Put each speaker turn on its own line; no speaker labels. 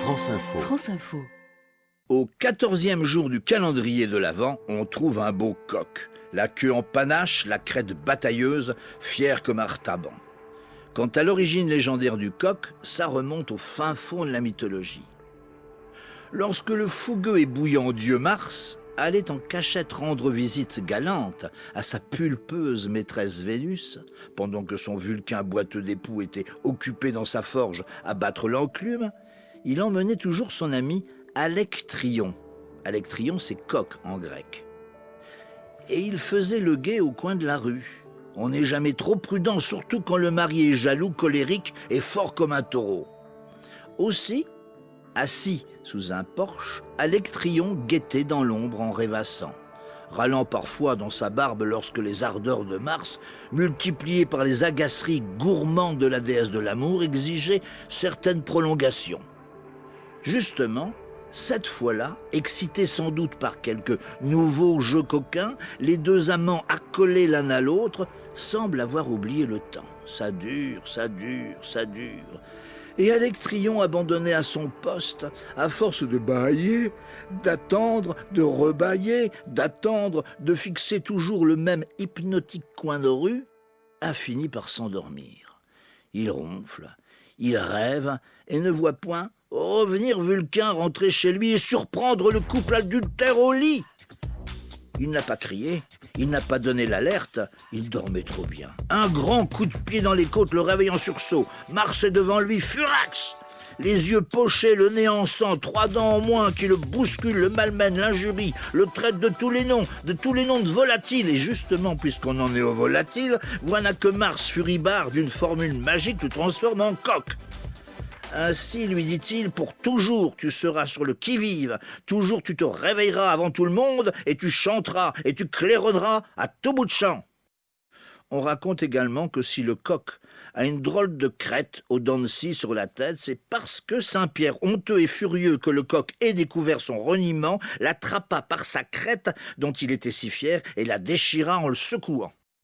France Info.
France Info.
Au 14e jour du calendrier de l'Avent, on trouve un beau coq. La queue en panache, la crête batailleuse, fière comme Artaban. Quant à l'origine légendaire du coq, ça remonte au fin fond de la mythologie. Lorsque le fougueux et bouillant dieu Mars allait en cachette rendre visite galante à sa pulpeuse maîtresse Vénus, pendant que son Vulcain boiteux d'époux était occupé dans sa forge à battre l'enclume, il emmenait toujours son ami Alectryon. Alectryon, c'est coq en grec. Et il faisait le guet au coin de la rue. On n'est jamais trop prudent, surtout quand le mari est jaloux, colérique et fort comme un taureau. Aussi, assis sous un porche, Alectryon guettait dans l'ombre en rêvassant, râlant parfois dans sa barbe lorsque les ardeurs de Mars, multipliées par les agaceries gourmandes de la déesse de l'amour, exigeaient certaines prolongations. Justement, cette fois-là, excités sans doute par quelques nouveaux jeux coquins, les deux amants accolés l'un à l'autre semblent avoir oublié le temps. Ça dure, ça dure, ça dure. Et Alectryon, abandonné à son poste, à force de bâiller, d'attendre, de rebâiller, d'attendre, de fixer toujours le même hypnotique coin de rue, a fini par s'endormir. Il ronfle, il rêve et ne voit point revenir Vulcain rentrer chez lui et surprendre le couple adultère au lit. Il n'a pas crié, il n'a pas donné l'alerte, il dormait trop bien. Un grand coup de pied dans les côtes le réveille en sursaut. Mars est devant lui, furax, les yeux pochés, le nez en sang, 3 dents en moins qui le bousculent, le malmènent, l'injurient, le traitent de tous les noms de volatiles. Et justement, puisqu'on en est au volatile, voilà que Mars, furibard d'une formule magique, le transforme en coq. Ainsi, lui dit-il, pour toujours tu seras sur le qui-vive, toujours tu te réveilleras avant tout le monde, et tu chanteras, et tu claironneras à tout bout de champ. On raconte également que si le coq a une drôle de crête aux dents de scie sur la tête, c'est parce que Saint-Pierre, honteux et furieux que le coq ait découvert son reniement, l'attrapa par sa crête dont il était si fier et la déchira en le secouant.